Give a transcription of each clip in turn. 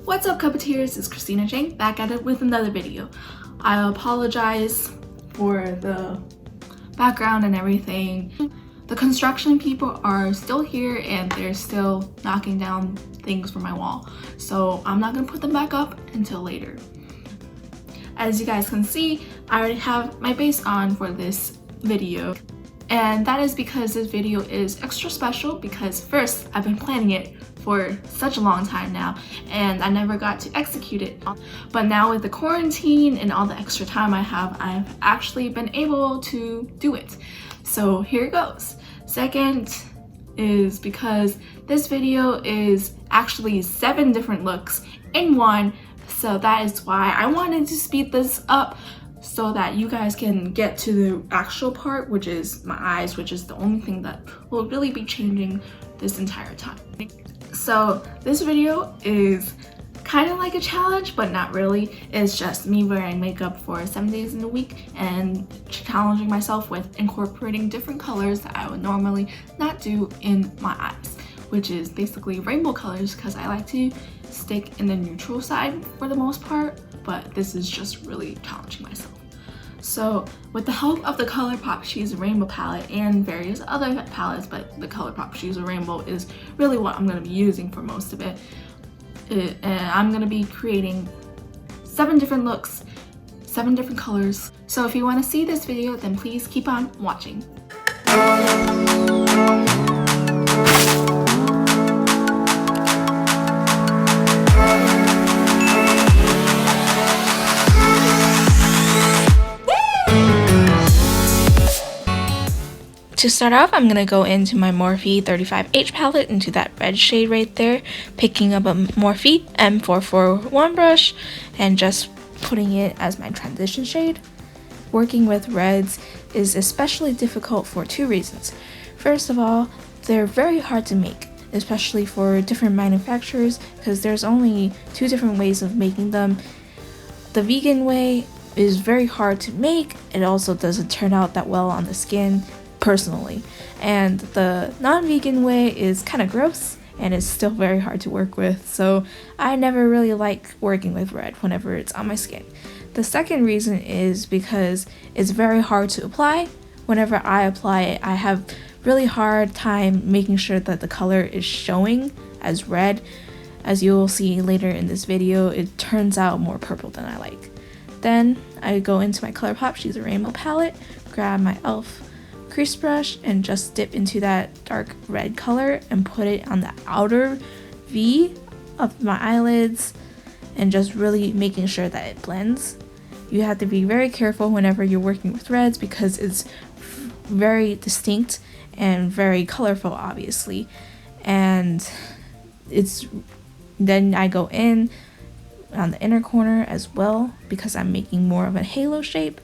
What's up, Cuppeteers? It's Christina Jane back at it with another video. I apologize for the background and everything. The construction people are still here and they're still knocking down things from my wall, so I'm not gonna put them back up until later. As you guys can see, I already have my base on for this video, and that is because this video is extra special because first, I've been planning it for such a long time now and I never got to execute it. But now with the quarantine and all the extra time I have, I've actually been able to do it. So here it goes. Second is because this video is actually 7 different looks in one, so that is why I wanted to speed this up so that you guys can get to the actual part, which is my eyes, which is the only thing that will really be changing this entire time. So this video is kind of like a challenge, but not really. It's just me wearing makeup for 7 days in a week and challenging myself with incorporating different colors that I would normally not do in my eyes, which is basically rainbow colors because I like to stick in the neutral side for the most part, but this is just really challenging myself. So with the help of the Colourpop She's a Rainbow palette and various other palettes, but the Colourpop She's a Rainbow is really what I'm going to be using for most of it. And I'm going to be creating 7 different looks, 7 different colors. So if you want to see this video, then please keep on watching. To start off, I'm going to go into my Morphe 35H palette, into that red shade right there, picking up a Morphe M441 brush and just putting it as my transition shade. Working with reds is especially difficult for 2 reasons. First of all, they're very hard to make, especially for different manufacturers, because there's only 2 different ways of making them. The vegan way is very hard to make. It also doesn't turn out that well on the skin, personally, and the non-vegan way is kind of gross and it's still very hard to work with, so I never really like working with red whenever it's on my skin. The second reason is because it's very hard to apply. Whenever I apply it, I have really hard time making sure that the color is showing as red. As you will see later in this video, it turns out more purple than I like. Then I go into my Colourpop She's a Rainbow palette, grab my e.l.f. crease brush and just dip into that dark red color and put it on the outer V of my eyelids and just really making sure that it blends. You have to be very careful whenever you're working with reds because it's very distinct and very colorful, obviously. And then I go in on the inner corner as well because I'm making more of a halo shape.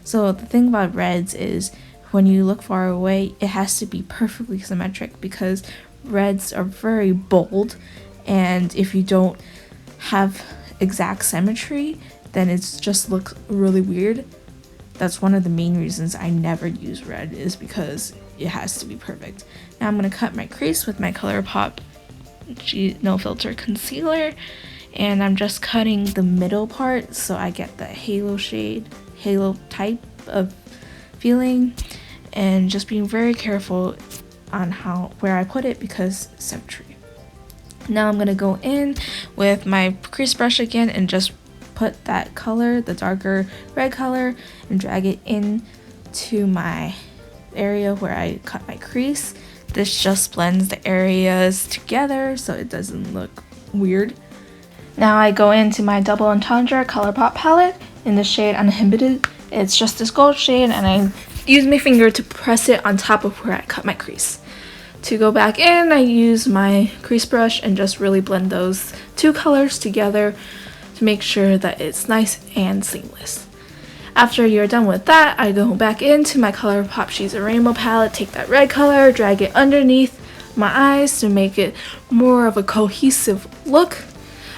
So the thing about reds is when you look far away, it has to be perfectly symmetric because reds are very bold, and if you don't have exact symmetry, then it's just looks really weird. That's one of the main reasons I never use red, is because it has to be perfect. Now I'm going to cut my crease with my Colourpop No Filter Concealer, and I'm just cutting the middle part so I get the halo shade, halo type of feeling, and just being very careful on where I put it because symmetry. Now I'm gonna go in with my crease brush again and just put that color, the darker red color, and drag it in to my area where I cut my crease. This just blends the areas together so it doesn't look weird. Now I go into my Double Entendre Colourpop palette in the shade Uninhibited. It's just this gold shade, and I use my finger to press it on top of where I cut my crease. To go back in, I use my crease brush and just really blend those 2 colors together to make sure that it's nice and seamless. After you're done with that, I go back into my Colourpop She's a Rainbow palette, take that red color, drag it underneath my eyes to make it more of a cohesive look.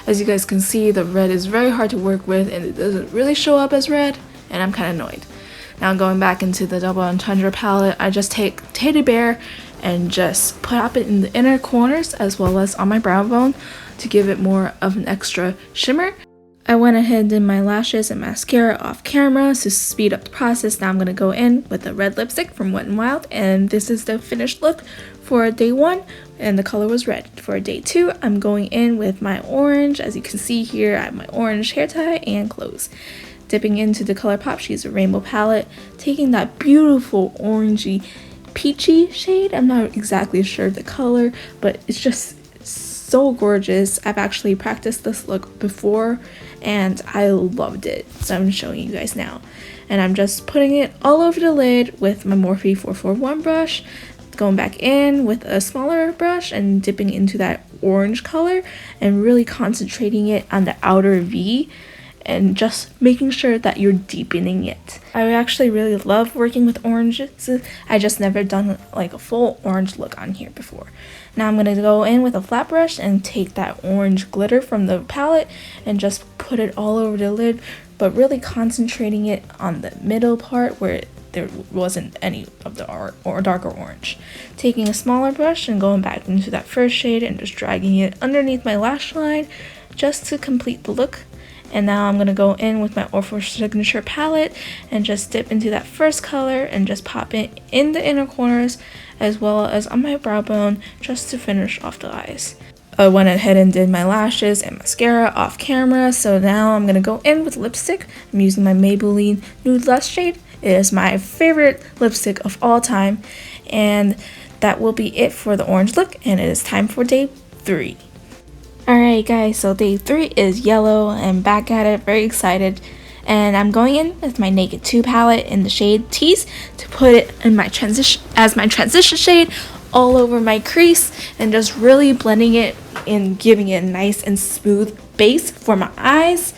As you guys can see, the red is very hard to work with and it doesn't really show up as red, and I'm kind of annoyed. Now going back into the Double Entendre palette, I just take Teddy Bear and just put up it in the inner corners as well as on my brow bone to give it more of an extra shimmer. I went ahead and did my lashes and mascara off camera to speed up the process. Now I'm going to go in with the red lipstick from Wet n Wild, and this is the finished look for day 1, and the color was red. For day 2, I'm going in with my orange. As you can see here, I have my orange hair tie and clothes. Dipping into the Colourpop She's a Rainbow palette, taking that beautiful orangey peachy shade. I'm not exactly sure of the color, but it's just so gorgeous. I've actually practiced this look before and I loved it, so I'm showing you guys now. And I'm just putting it all over the lid with my Morphe 441 brush, going back in with a smaller brush and dipping into that orange color and really concentrating it on the outer V and just making sure that you're deepening it. I actually really love working with oranges. I just never done like a full orange look on here before. Now I'm going to go in with a flat brush and take that orange glitter from the palette and just put it all over the lid, but really concentrating it on the middle part where there wasn't any of the or darker orange. Taking a smaller brush and going back into that first shade and just dragging it underneath my lash line just to complete the look. And now I'm going to go in with my Orphan Signature palette and just dip into that first color and just pop it in the inner corners as well as on my brow bone just to finish off the eyes. I went ahead and did my lashes and mascara off camera, so now I'm going to go in with lipstick. I'm using my Maybelline Nude Lush shade. It is my favorite lipstick of all time, and that will be it for the orange look, and it is time for day 3. Alright guys, so day 3 is yellow. I'm back at it, very excited. And I'm going in with my Naked 2 palette in the shade Tease to put it in my transition shade all over my crease and just really blending it and giving it a nice and smooth base for my eyes.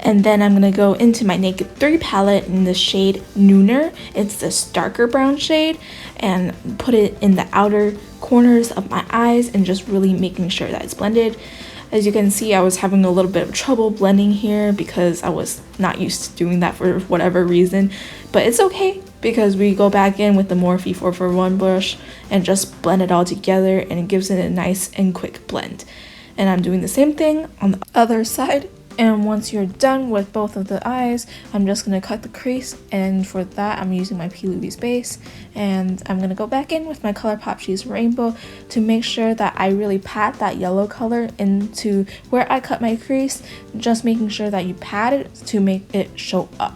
And then I'm going to go into my Naked 3 palette in the shade Nooner. It's this darker brown shade, and put it in the outer corners of my eyes and just really making sure that it's blended. As you can see, I was having a little bit of trouble blending here because I was not used to doing that for whatever reason. But it's okay because we go back in with the Morphe 441 brush and just blend it all together, and it gives it a nice and quick blend. And I'm doing the same thing on the other side. And once you're done with both of the eyes, I'm just going to cut the crease, and for that I'm using my P. Louise base, and I'm going to go back in with my Colourpop She's Rainbow to make sure that I really pat that yellow color into where I cut my crease, just making sure that you pat it to make it show up.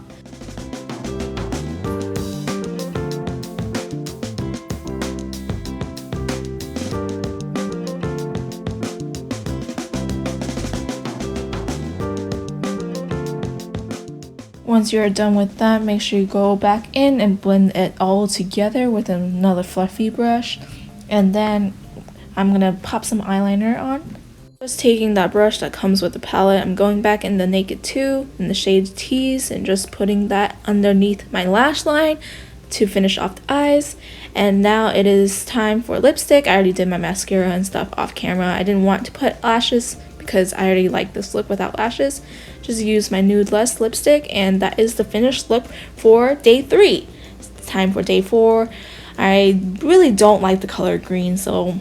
Once you're done with that, make sure you go back in and blend it all together with another fluffy brush. And then I'm going to pop some eyeliner on. Just taking that brush that comes with the palette, I'm going back in the Naked 2 in the shade Tease and just putting that underneath my lash line to finish off the eyes. And now it is time for lipstick. I already did my mascara and stuff off camera. I didn't want to put lashes because I already like this look without lashes. Just use my Nude Lush lipstick, and that is the finished look for day 3. It's time for day 4. I really don't like the color green, so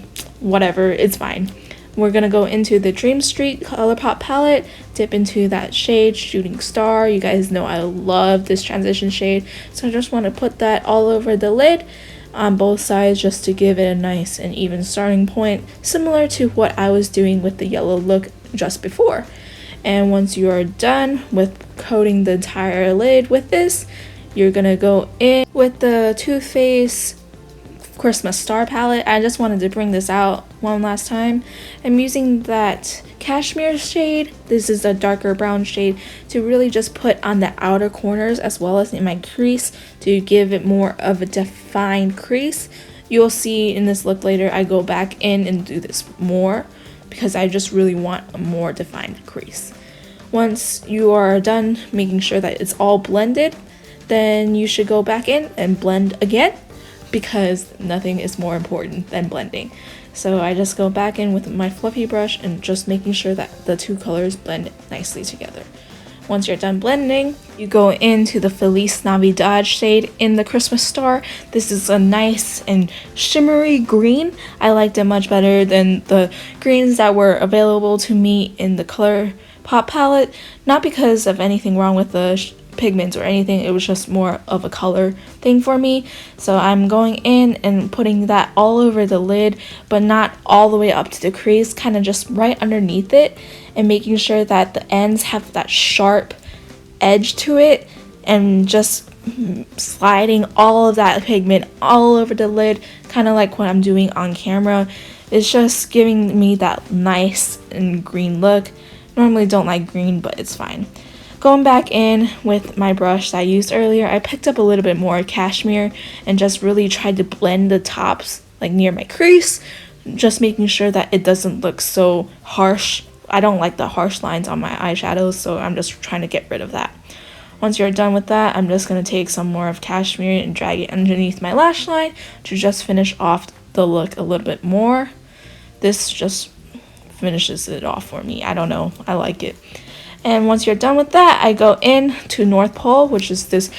whatever, it's fine. We're gonna go into the Dream Street Colourpop palette, dip into that shade Shooting Star. You guys know I love this transition shade, so I just want to put that all over the lid on both sides just to give it a nice and even starting point, similar to what I was doing with the yellow look just before. And once you are done with coating the entire lid with this, you're gonna go in with the Too Faced Christmas Star palette. I just wanted to bring this out one last time. I'm using that cashmere shade. This is a darker brown shade to really just put on the outer corners as well as in my crease to give it more of a defined crease. You'll see in this look later I go back in and do this more because I just really want a more defined crease. Once you are done making sure that it's all blended, then you should go back in and blend again, because nothing is more important than blending. So I just go back in with my fluffy brush and just making sure that the two colors blend nicely together. Once you're done blending, you go into the Feliz Navidad shade in the Christmas Star. This is a nice and shimmery green. I liked it much better than the greens that were available to me in the Colourpop palette. Not because of anything wrong with the pigments or anything, it was just more of a color thing for me. So I'm going in and putting that all over the lid, but not all the way up to the crease, kind of just right underneath it, and making sure that the ends have that sharp edge to it, and just sliding all of that pigment all over the lid, kind of like what I'm doing on camera. It's just giving me that nice and green look. Normally don't like green, but it's fine. Going back in with my brush that I used earlier, I picked up a little bit more cashmere and just really tried to blend the tops like near my crease, just making sure that it doesn't look so harsh. I don't like the harsh lines on my eyeshadows, so I'm just trying to get rid of that. Once you're done with that, I'm just going to take some more of cashmere and drag it underneath my lash line to just finish off the look a little bit more. This just finishes it off for me. I don't know, I like it. And once you're done with that, I go in to North Pole, which is this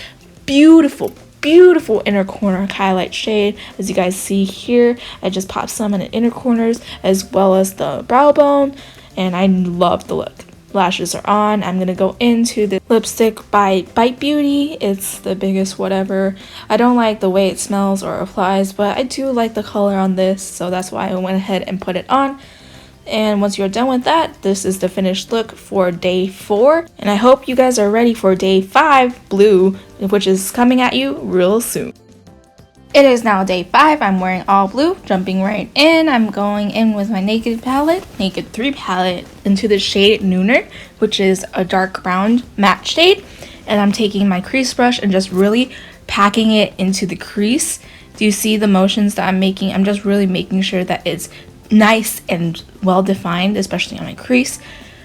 beautiful inner corner highlight shade. As you guys see here, I just popped some in the inner corners as well as the brow bone, and I love the look. Lashes are on. I'm gonna go into the lipstick by Bite Beauty. It's the biggest whatever. I don't like the way it smells or applies, but I do like the color on this, so that's why I went ahead and put it on. And once you're done with that, this is the finished look for day 4. And I hope you guys are ready for day 5, blue, which is coming at you real soon. It is now day 5. I'm wearing all blue, jumping right in. I'm going in with my Naked palette, Naked 3 palette, into the shade Nooner, which is a dark brown matte shade. And I'm taking my crease brush and just really packing it into the crease. Do you see the motions that I'm making? I'm just really making sure that it's nice and well defined, especially on my crease.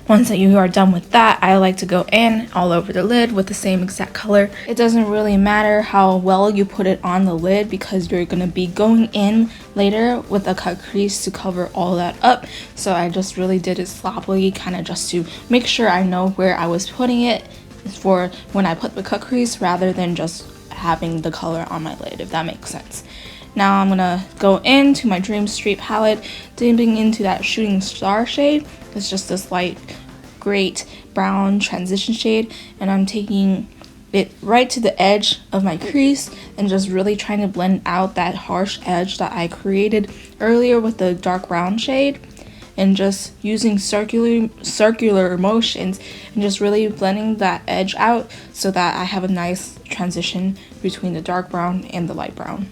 Once that you are done with that, I like to go in all over the lid with the same exact color. It doesn't really matter how well you put it on the lid because you're going to be going in later with a cut crease to cover all that up. So I just really did it sloppily, kind of just to make sure I know where I was putting it for when I put the cut crease, rather than just having the color on my lid, if that makes sense. Now I'm gonna go into my Dream Street palette, dipping into that Shooting Star shade. It's just this light, great brown transition shade, and I'm taking it right to the edge of my crease and just really trying to blend out that harsh edge that I created earlier with the dark brown shade, and just using circular motions and just really blending that edge out so that I have a nice transition between the dark brown and the light brown.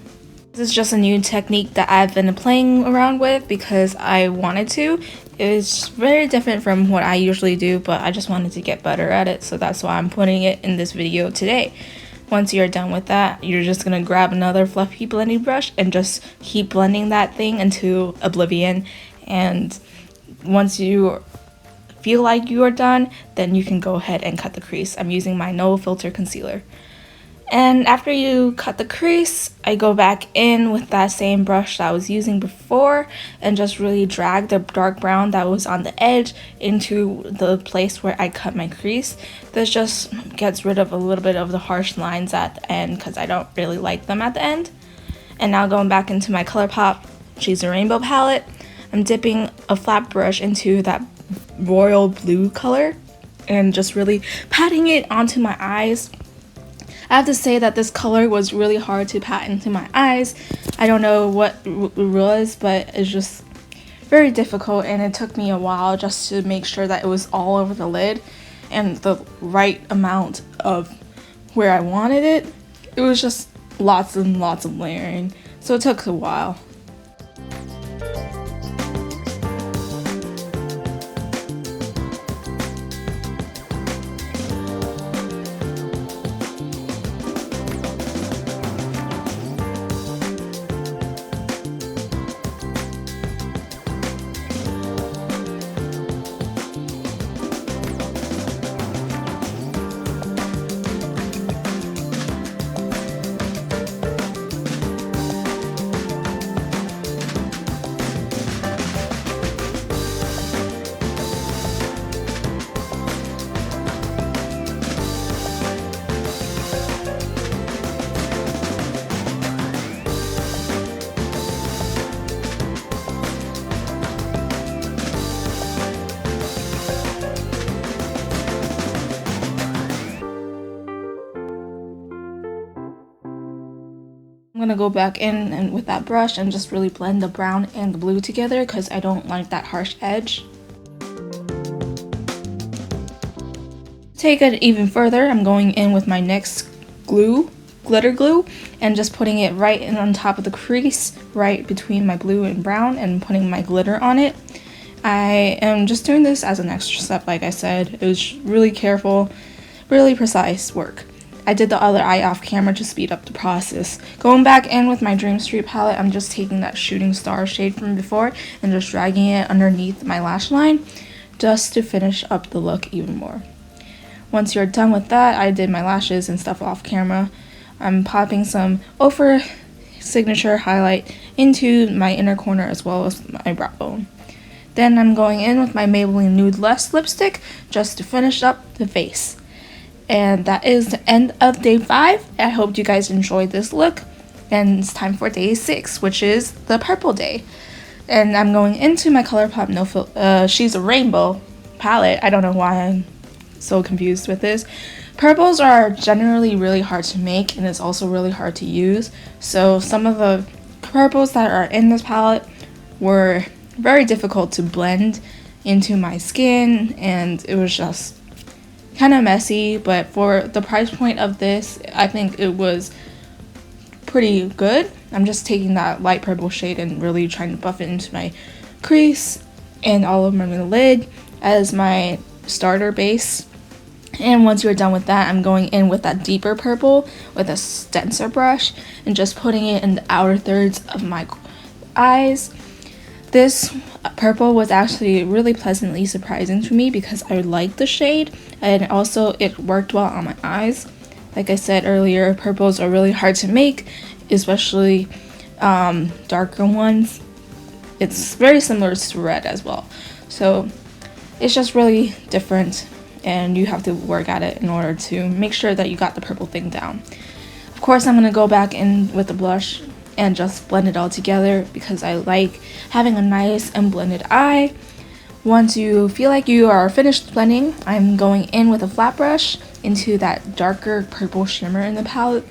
This is just a new technique that I've been playing around with because I wanted to. It's very different from what I usually do, but I just wanted to get better at it, so that's why I'm putting it in this video today. Once you're done with that, you're just going to grab another fluffy blending brush and just keep blending that thing into oblivion. And once you feel like you are done, then you can go ahead and cut the crease. I'm using my No Filter concealer. And after you cut the crease, I go back in with that same brush that I was using before and just really drag the dark brown that was on the edge into the place where I cut my crease. This just gets rid of a little bit of the harsh lines at the end because I don't really like them at the end. And now going back into my Colourpop She's a Rainbow palette, I'm dipping a flat brush into that royal blue color and just really patting it onto my eyes. I have to say that this color was really hard to pat into my eyes. I don't know what it was, but it's just very difficult, and it took me a while just to make sure that it was all over the lid and the right amount of where I wanted it. It was just lots and lots of layering, so it took a while. I'm gonna go back in and with that brush and just really blend the brown and the blue together because I don't like that harsh edge. Take it even further, I'm going in with my NYX glitter glue, and just putting it right in on top of the crease, right between my blue and brown, and putting my glitter on it. I am just doing this as an extra step, like I said. It was really careful, really precise work. I did the other eye off camera to speed up the process. Going back in with my Dream Street palette, I'm just taking that Shooting Star shade from before and just dragging it underneath my lash line just to finish up the look even more. Once you're done with that, I did my lashes and stuff off camera. I'm popping some Ofra Signature highlight into my inner corner as well as my brow bone. Then I'm going in with my Maybelline Nude Lush lipstick just to finish up the face. And that is the end of day 5. I hope you guys enjoyed this look. And it's time for day 6, which is the purple day. And I'm going into my Colourpop She's a Rainbow palette. I don't know why I'm so confused with this. Purples are generally really hard to make, and it's also really hard to use. So some of the purples that are in this palette were very difficult to blend into my skin, and it was just kind of messy. But for the price point of this, I think it was pretty good. I'm just taking that light purple shade and really trying to buff it into my crease and all over my lid as my starter base. And once you're done with that, I'm going in with that deeper purple with a stencil brush and just putting it in the outer thirds of my eyes. This purple was actually really pleasantly surprising to me because I like the shade, and also it worked well on my eyes. Like I said earlier, purples are really hard to make, especially darker ones. It's very similar to red as well. So it's just really different, and you have to work at it in order to make sure that you got the purple thing down. Of course, I'm going to go back in with the blush and just blend it all together because I like having a nice and blended eye. Once you feel like you are finished blending, I'm going in with a flat brush into that darker purple shimmer in the palette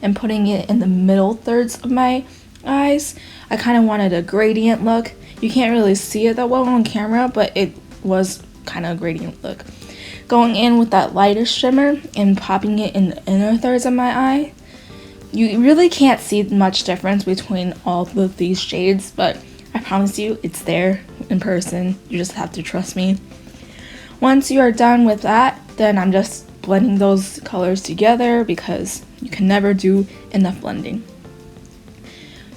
and putting it in the middle thirds of my eyes. I kind of wanted a gradient look. You can't really see it that well on camera, but it was kind of a gradient look. Going in with that lightest shimmer and popping it in the inner thirds of my eye. You really can't see much difference between all of these shades, but I promise you it's there in person. You just have to trust me. Once you are done with that, then I'm just blending those colors together because you can never do enough blending.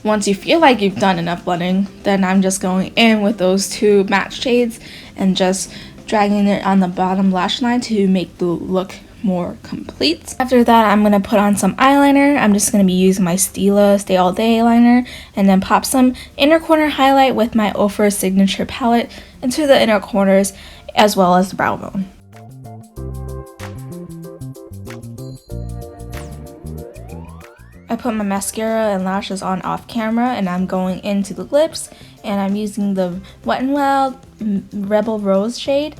Once you feel like you've done enough blending, then I'm just going in with those two matte shades and just dragging it on the bottom lash line to make the look more complete. After that, I'm going to put on some eyeliner. I'm just going to be using my Stila Stay All Day eyeliner and then pop some inner corner highlight with my Ofra Signature palette into the inner corners as well as the brow bone. I put my mascara and lashes on off camera, and I'm going into the lips, and I'm using the Wet n Wild Rebel Rose shade,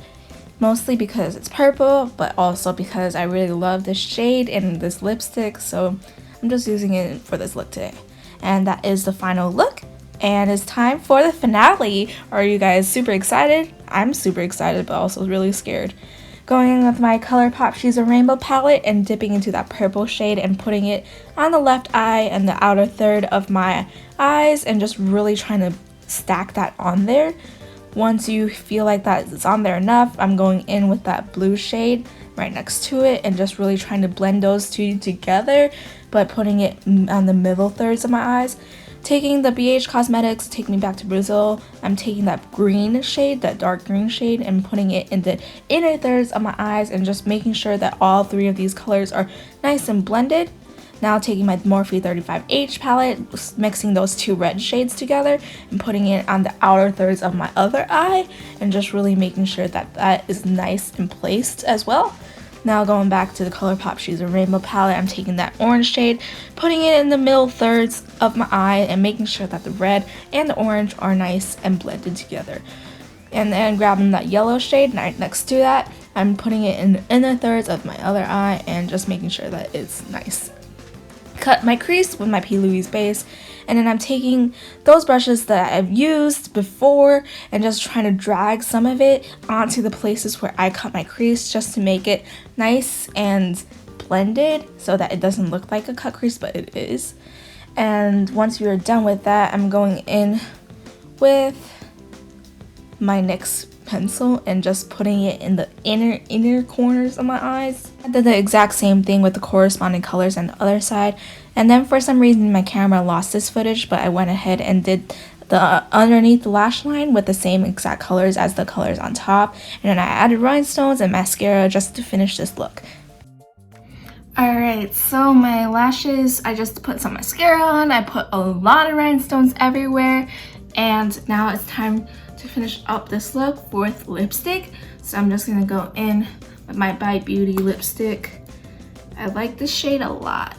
mostly because it's purple, but also because I really love this shade and this lipstick, so I'm just using it for this look today. And that is the final look, and it's time for the finale. Are you guys super excited? I'm super excited, but also really scared. Going in with my Colourpop She's a Rainbow palette and dipping into that purple shade and putting it on the left eye and the outer third of my eyes and just really trying to stack that on there. Once you feel like that is on there enough, I'm going in with that blue shade right next to it and just really trying to blend those two together, but putting it on the middle thirds of my eyes. Taking the BH Cosmetics Take Me Back to Brazil, I'm taking that green shade, that dark green shade, and putting it in the inner thirds of my eyes and just making sure that all three of these colors are nice and blended. Now taking my Morphe 35H palette, mixing those two red shades together and putting it on the outer thirds of my other eye and just really making sure that that is nice and placed as well. Now going back to the Colourpop She's a Rainbow palette, I'm taking that orange shade, putting it in the middle thirds of my eye and making sure that the red and the orange are nice and blended together. And then grabbing that yellow shade right next to that, I'm putting it in the inner thirds of my other eye and just making sure that it's nice. cut my crease with my P. Louise base, and then I'm taking those brushes that I've used before and just trying to drag some of it onto the places where I cut my crease just to make it nice and blended so that it doesn't look like a cut crease, but it is. And once you're done with that, I'm going in with my NYX pencil and just putting it in the inner corners of my eyes. I did the exact same thing with the corresponding colors on the other side, and then for some reason my camera lost this footage, but I went ahead and did the underneath the lash line with the same exact colors as the colors on top, and then I added rhinestones and mascara just to finish this look. Alright, so my lashes, I just put some mascara on, I put a lot of rhinestones everywhere, and now it's time to finish up this look with lipstick. So I'm just gonna go in with my By Beauty lipstick. I like this shade a lot.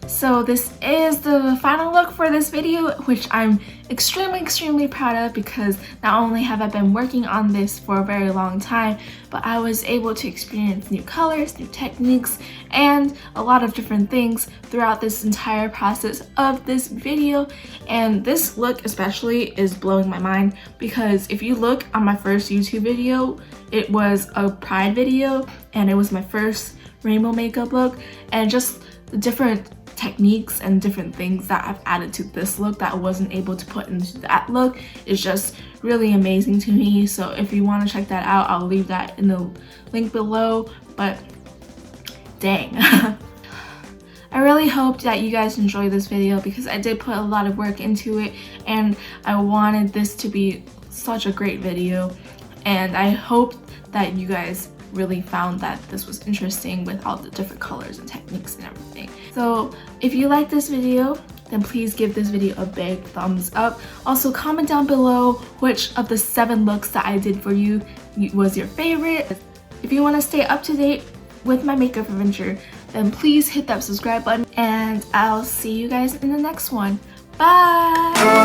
So this is the final look for this video, which I'm extremely proud of, because not only have I been working on this for a very long time, but I was able to experience new colors, new techniques, and a lot of different things throughout this entire process of this video. And this look especially is blowing my mind, because if you look on my first YouTube video, it was a Pride video and it was my first rainbow makeup look, and just the different techniques and different things that I've added to this look that I wasn't able to put into that look is just really amazing to me. So if you want to check that out, I'll leave that in the link below. But dang. I really hope that you guys enjoy this video, because I did put a lot of work into it and I wanted this to be such a great video, and I hope that you guys really found that this was interesting with all the different colors and techniques and everything. So if you like this video, then please give this video a big thumbs up. Also comment down below which of the 7 looks that I did for you was your favorite. If you want to stay up to date with my makeup adventure, then please hit that subscribe button, and I'll see you guys in the next one. Bye!